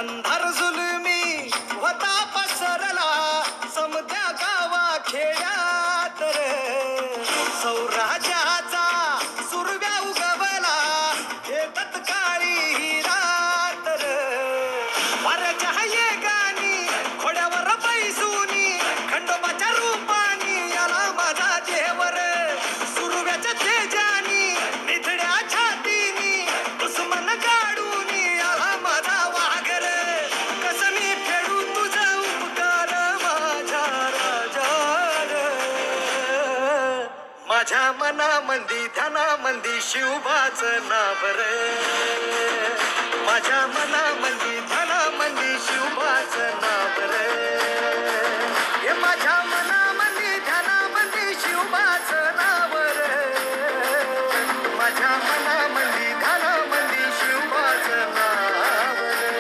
अंधार जुलमी होता पसरला समद्या गावा खेड्यात सौराज्याचा सुरव्या उगवला हे तत्काळी ही रात वाऱ्याच्या गाणी खोड्यावर पैसूनी खंडोबाच्या रूपानी याला माझा देवर सुरव्याच्या तेजानी निधड्या छातीनी दुश्मन गाडूनी याला माझा वाघर कसं मी फेडू तुझा उपकार माझ्या राजा माझ्या मनामंदी ध्यानामंदी शिवबाचं नाव रे माझ्या मनामंदी ध्यानामंदी शिवबाचं नाव रे हे माझ्या मनामंदी ध्यानामंदी शिवबाचं नाव रे माझ्या मनामंदी ध्यानामंदी शिवबाचं नाव रे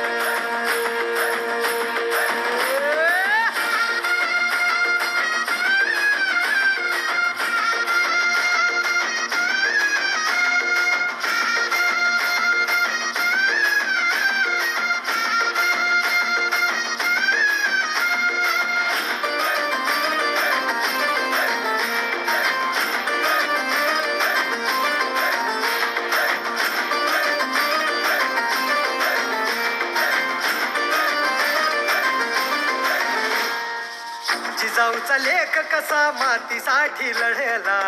जिजाऊचा लेख कसा मातीसाठी लढला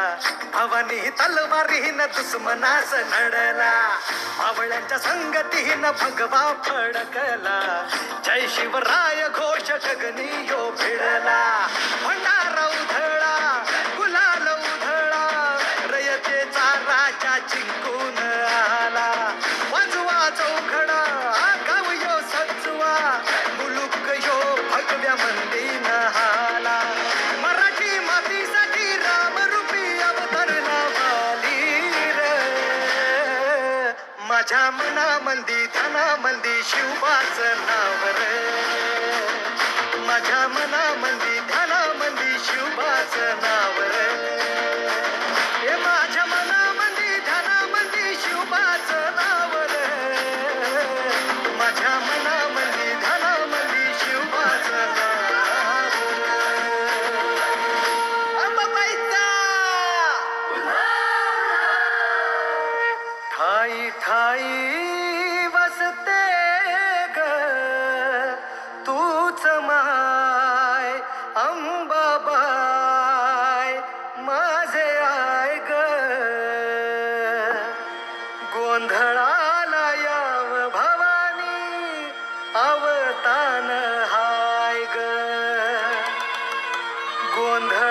भवानी तलवारीनं दुश्मनास नडला मावळ्यांच्या संगतीनं भगवा फडकला जय शिवराय घोष गगनी यो भिडला भंडारा उधळा गुलाल उधळा रयतेचा राजा जिंकून आला वाजवा चौघडा गाव यो सजवा मुलुक यो भगव्या मंदीनं हाला मराठी मातीसाठी रामरूपी अवतरणा वाली रे माझ्या मनामंदी ध्यानामंदी शिवबाचं नाव रे माझ्या मनामंदी ध्यानामंदी शिवबाचं नाव रे हे माझ्या मनामंदी ध्यानामंदी शिवबाचं नाव रे माझ्या मनामंदी ध्यानामंदी शिवबाचं नाव अंबाबाईचा ठाई ठाई वसते ग तूच माय अंबाबाई माझे आय ग गोंधळाला याव भवानी अवतान हाय ग गोंधळ